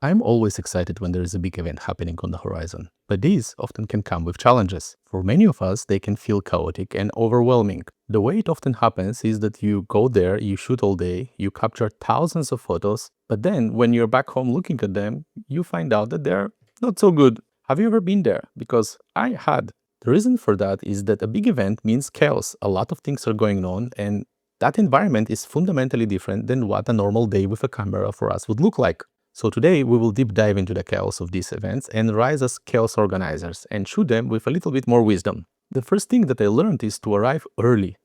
I'm always excited when there is a big event happening on the horizon, but these often can come with challenges. For many of us, they can feel chaotic and overwhelming. The way it often happens is that you go there, you shoot all day, you capture thousands of photos, but then when you're back home looking at them, you find out that they're not so good. Have you ever been there? Because I had. The reason for that is that a big event means chaos. A lot of things are going on, and that environment is fundamentally different than what a normal day with a camera for us would look like. So today we will deep dive into the chaos of these events and rise as chaos organizers and shoot them with a little bit more wisdom. The first thing that I learned is to arrive early.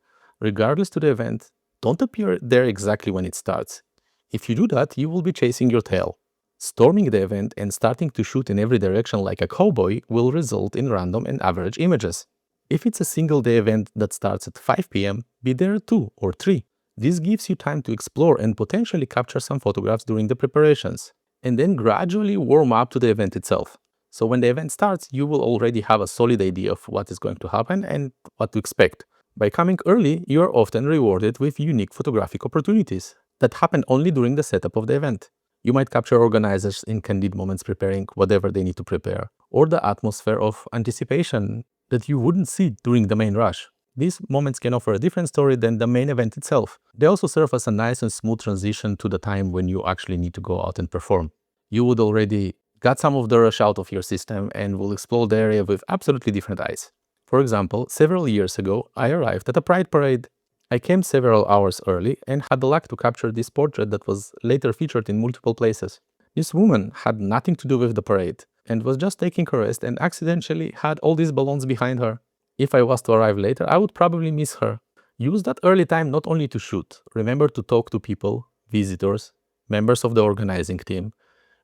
Regardless to the event, don't appear there exactly when it starts. If you do that, you will be chasing your tail. Storming the event and starting to shoot in every direction like a cowboy will result in random and average images. If it's a single day event that starts at 5 p.m., be there at 2 or 3. This gives you time to explore and potentially capture some photographs during the preparations, and then gradually warm up to the event itself. So when the event starts, you will already have a solid idea of what is going to happen and what to expect. By coming early, you are often rewarded with unique photographic opportunities that happen only during the setup of the event. You might capture organizers in candid moments preparing whatever they need to prepare, or the atmosphere of anticipation that you wouldn't see during the main rush. These moments can offer a different story than the main event itself. They also serve as a nice and smooth transition to the time when you actually need to go out and perform. You would already got some of the rush out of your system and will explore the area with absolutely different eyes. For example, several years ago, I arrived at a Pride parade. I came several hours early and had the luck to capture this portrait that was later featured in multiple places. This woman had nothing to do with the parade and was just taking her rest and accidentally had all these balloons behind her. If I was to arrive later, I would probably miss her. Use that early time not only to shoot. Remember to talk to people, visitors, members of the organizing team.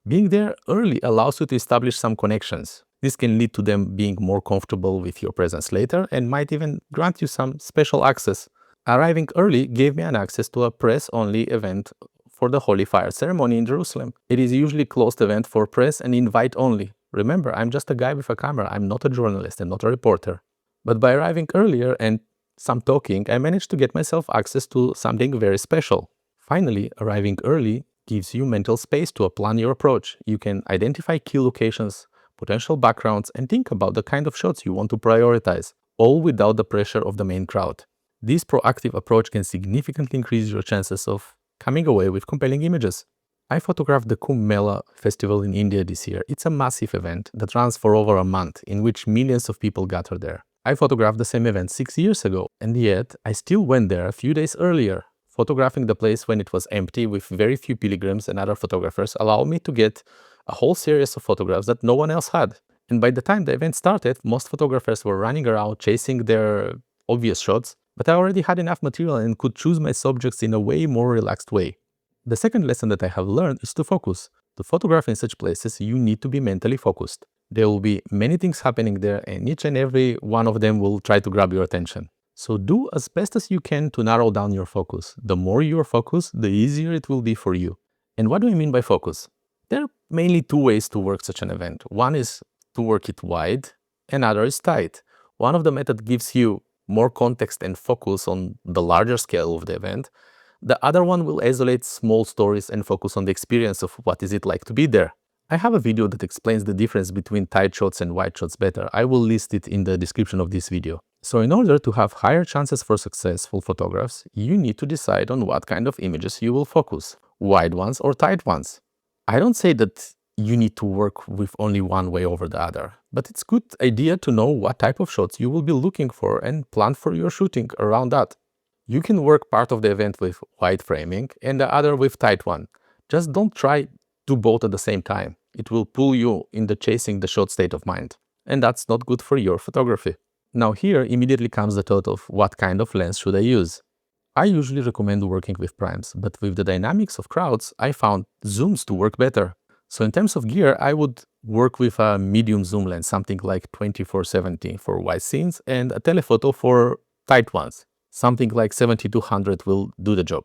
Being there early allows you to establish some connections. This can lead to them being more comfortable with your presence later and might even grant you some special access. Arriving early gave me an access to a press-only event for the Holy Fire ceremony in Jerusalem. It is usually a closed event for press and invite only. Remember, I'm just a guy with a camera. I'm not a journalist. I'm not a reporter. But by arriving earlier and some talking, I managed to get myself access to something very special. Finally, arriving early gives you mental space to plan your approach. You can identify key locations, potential backgrounds, and think about the kind of shots you want to prioritize, all without the pressure of the main crowd. This proactive approach can significantly increase your chances of coming away with compelling images. I photographed the Kumbh Mela festival in India this year. It's a massive event that runs for over a month, in which millions of people gather there. I photographed the same event 6 years ago, and yet I still went there a few days earlier. Photographing the place when it was empty with very few pilgrims and other photographers allowed me to get a whole series of photographs that no one else had. And by the time the event started, most photographers were running around chasing their obvious shots, but I already had enough material and could choose my subjects in a way more relaxed way. The second lesson that I have learned is to focus. To photograph in such places, you need to be mentally focused. There will be many things happening there, and each and every one of them will try to grab your attention. So do as best as you can to narrow down your focus. The more you are focused, the easier it will be for you. And what do I mean by focus? There are mainly two ways to work such an event. One is to work it wide, another is tight. One of the methods gives you more context and focus on the larger scale of the event. The other one will isolate small stories and focus on the experience of what is it like to be there. I have a video that explains the difference between tight shots and wide shots better. I will list it in the description of this video. So in order to have higher chances for successful photographs, you need to decide on what kind of images you will focus, wide ones or tight ones. I don't say that you need to work with only one way over the other, but it's a good idea to know what type of shots you will be looking for and plan for your shooting around that. You can work part of the event with wide framing and the other with tight one. Just don't try do both at the same time. It will pull you in the chasing the shot state of mind, and that's not good for your photography. Now here immediately comes the thought of what kind of lens should I use. I usually recommend working with primes, but with the dynamics of crowds, I found zooms to work better. So in terms of gear, I would work with a medium zoom lens, something like 24-70 for wide scenes, and a telephoto for tight ones. Something like 70-100 will do the job.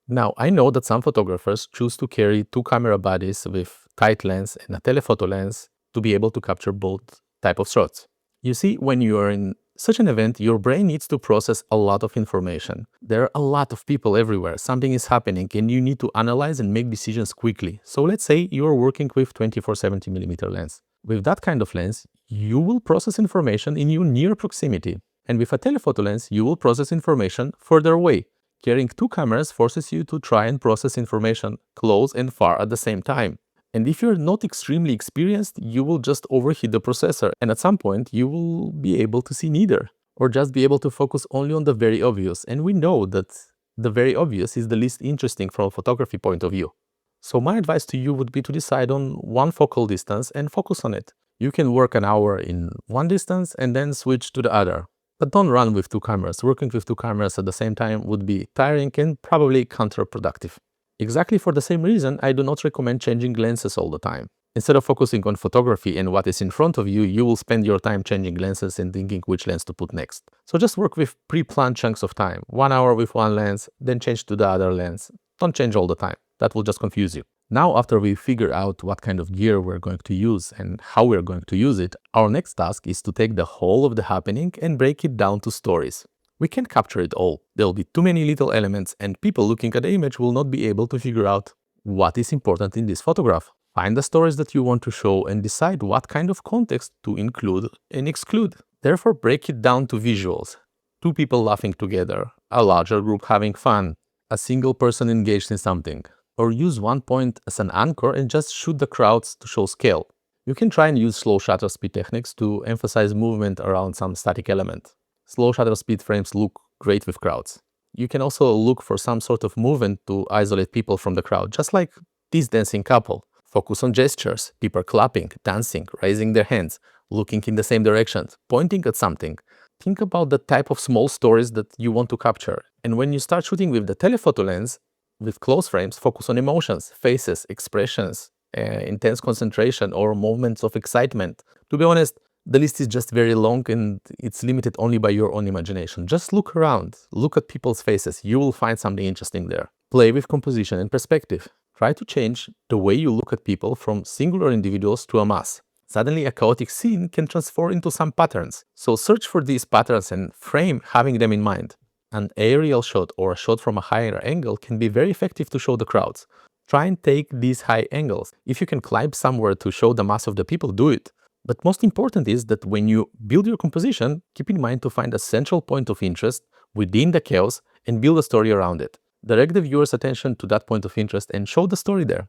Now, I know that some photographers choose to carry two camera bodies with tight lens and a telephoto lens to be able to capture both type of shots. You see, when you are in Such an event, your brain needs to process a lot of information. There are a lot of people everywhere, something is happening, and you need to analyze and make decisions quickly. So let's say you are working with 24-70mm lens. With that kind of lens, you will process information in your near proximity. And with a telephoto lens, you will process information further away. Carrying two cameras forces you to try and process information close and far at the same time. And if you're not extremely experienced, you will just overheat the processor, and at some point you will be able to see neither, or just be able to focus only on the very obvious. And we know that the very obvious is the least interesting from a photography point of view. So my advice to you would be to decide on one focal distance and focus on it. You can work an hour in one distance and then switch to the other. But don't run with two cameras. Working with two cameras at the same time would be tiring and probably counterproductive. Exactly for the same reason, I do not recommend changing lenses all the time. Instead of focusing on photography and what is in front of you, you will spend your time changing lenses and thinking which lens to put next. So just work with pre-planned chunks of time. 1 hour with one lens, then change to the other lens. Don't change all the time. That will just confuse you. Now, after we figure out what kind of gear we're going to use and how we're going to use it, our next task is to take the whole of the happening and break it down to stories. We can't capture it all. There'll be too many little elements, and people looking at the image will not be able to figure out what is important in this photograph. Find the stories that you want to show and decide what kind of context to include and exclude. Therefore, break it down to visuals. Two people laughing together, a larger group having fun, a single person engaged in something. Or use one point as an anchor and just shoot the crowds to show scale. You can try and use slow shutter speed techniques to emphasize movement around some static element. Slow shutter speed frames look great with crowds. You can also look for some sort of movement to isolate people from the crowd, just like this dancing couple. Focus on gestures, people clapping, dancing, raising their hands, looking in the same direction, pointing at something. Think about the type of small stories that you want to capture. And when you start shooting with the telephoto lens, with close frames, focus on emotions, faces, expressions, intense concentration, or moments of excitement. To be honest, the list is just very long and it's limited only by your own imagination. Just look around, look at people's faces, you will find something interesting there. Play with composition and perspective. Try to change the way you look at people from singular individuals to a mass. Suddenly a chaotic scene can transform into some patterns. So search for these patterns and frame having them in mind. An aerial shot or a shot from a higher angle can be very effective to show the crowds. Try and take these high angles. If you can climb somewhere to show the mass of the people, do it. But most important is that when you build your composition, keep in mind to find a central point of interest within the chaos and build a story around it. Direct the viewer's attention to that point of interest and show the story there.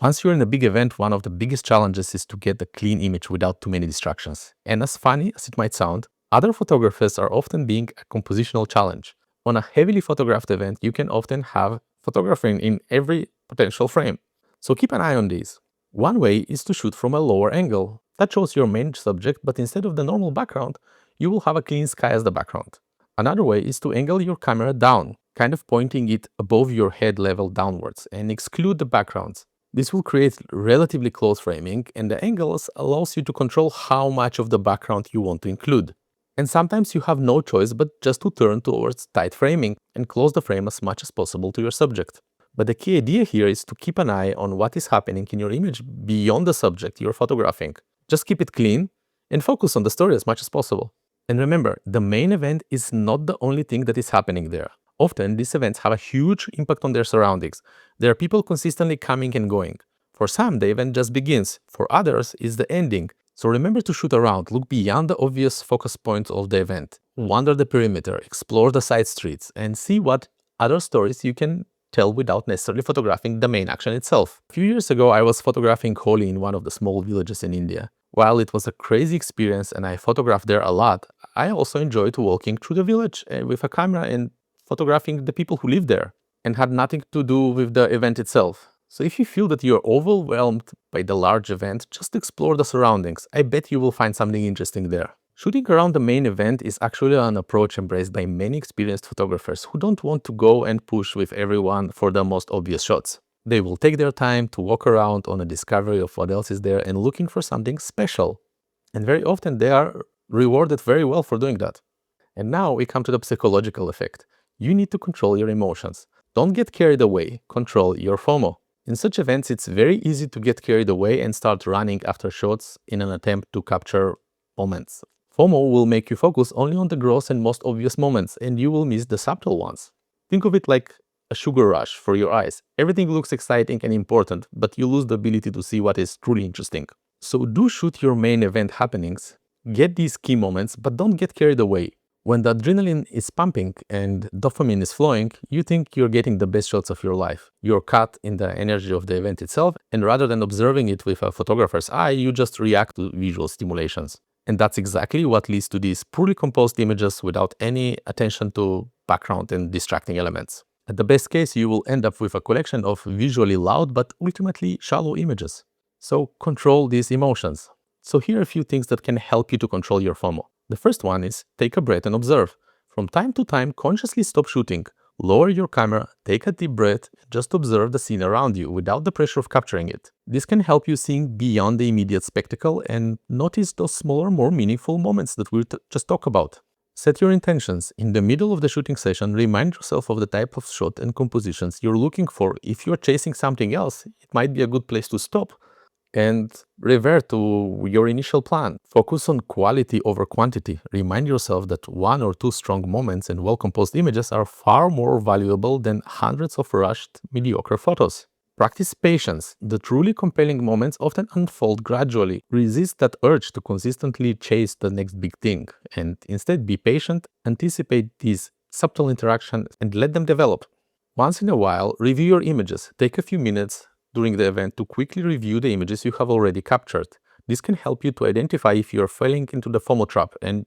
Once you're in a big event, one of the biggest challenges is to get a clean image without too many distractions. And as funny as it might sound, other photographers are often being a compositional challenge. On a heavily photographed event, you can often have photographing in every potential frame. So keep an eye on these. One way is to shoot from a lower angle. That shows your main subject, but instead of the normal background, you will have a clean sky as the background. Another way is to angle your camera down, kind of pointing it above your head level downwards, and exclude the backgrounds. This will create relatively close framing, and the angles allows you to control how much of the background you want to include. And sometimes you have no choice but just to turn towards tight framing and close the frame as much as possible to your subject. But the key idea here is to keep an eye on what is happening in your image beyond the subject you're photographing. Just keep it clean and focus on the story as much as possible. And remember, the main event is not the only thing that is happening there. Often, these events have a huge impact on their surroundings. There are people consistently coming and going. For some, the event just begins. For others, it's the ending. So remember to shoot around, look beyond the obvious focus points of the event. Wander the perimeter, explore the side streets, and see what other stories you can tell without necessarily photographing the main action itself. A few years ago, I was photographing Holi in one of the small villages in India. While it was a crazy experience and I photographed there a lot, I also enjoyed walking through the village with a camera and photographing the people who live there, and had nothing to do with the event itself. So if you feel that you're overwhelmed by the large event, just explore the surroundings. I bet you will find something interesting there. Shooting around the main event is actually an approach embraced by many experienced photographers who don't want to go and push with everyone for the most obvious shots. They will take their time to walk around on a discovery of what else is there and looking for something special. And very often they are rewarded very well for doing that. And now we come to the psychological effect. You need to control your emotions. Don't get carried away. Control your FOMO. In such events, it's very easy to get carried away and start running after shots in an attempt to capture moments, FOMO will make you focus only on the gross and most obvious moments, and you will miss the subtle ones. Think of it like a sugar rush for your eyes. Everything looks exciting and important, but you lose the ability to see what is truly interesting. So do shoot your main event happenings, get these key moments, but don't get carried away. When the adrenaline is pumping and dopamine is flowing, you think you're getting the best shots of your life. You're caught in the energy of the event itself, and rather than observing it with a photographer's eye, you just react to visual stimulations. And that's exactly what leads to these poorly composed images without any attention to background and distracting elements. At the best case, you will end up with a collection of visually loud but ultimately shallow images. So control these emotions. So here are a few things that can help you to control your FOMO. The first one is take a breath and observe. From time to time, consciously stop shooting. Lower your camera, take a deep breath, just observe the scene around you without the pressure of capturing it. This can help you see beyond the immediate spectacle and notice those smaller, more meaningful moments that we just talked about. Set your intentions. In the middle of the shooting session, remind yourself of the type of shot and compositions you're looking for. If you're chasing something else, it might be a good place to stop and revert to your initial plan. Focus on quality over quantity. Remind yourself that one or two strong moments and well-composed images are far more valuable than hundreds of rushed, mediocre photos. Practice patience. The truly compelling moments often unfold gradually. Resist that urge to consistently chase the next big thing, and instead be patient, anticipate these subtle interactions, and let them develop. Once in a while, review your images. Take a few minutes during the event to quickly review the images you have already captured. This can help you to identify if you are falling into the FOMO trap, and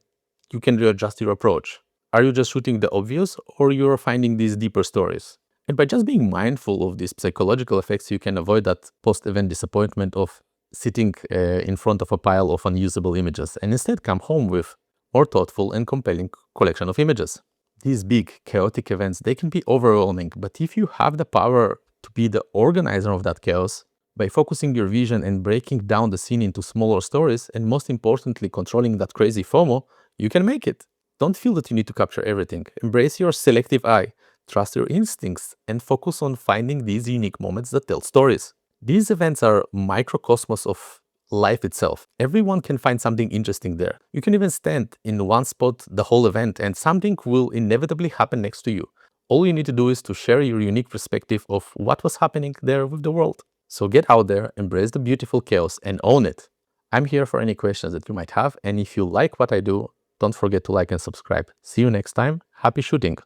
you can readjust your approach. Are you just shooting the obvious, or you are finding these deeper stories? And by just being mindful of these psychological effects, you can avoid that post-event disappointment of sitting in front of a pile of unusable images, and instead come home with more thoughtful and compelling collection of images. These big, chaotic events, they can be overwhelming, but if you have the power to be the organizer of that chaos, by focusing your vision and breaking down the scene into smaller stories, and most importantly, controlling that crazy FOMO, you can make it. Don't feel that you need to capture everything. Embrace your selective eye, trust your instincts, and focus on finding these unique moments that tell stories. These events are microcosmos of life itself. Everyone can find something interesting there. You can even stand in one spot the whole event and something will inevitably happen next to you. All you need to do is to share your unique perspective of what was happening there with the world. So get out there, embrace the beautiful chaos, and own it. I'm here for any questions that you might have, and if you like what I do, don't forget to like and subscribe. See you next time. Happy shooting!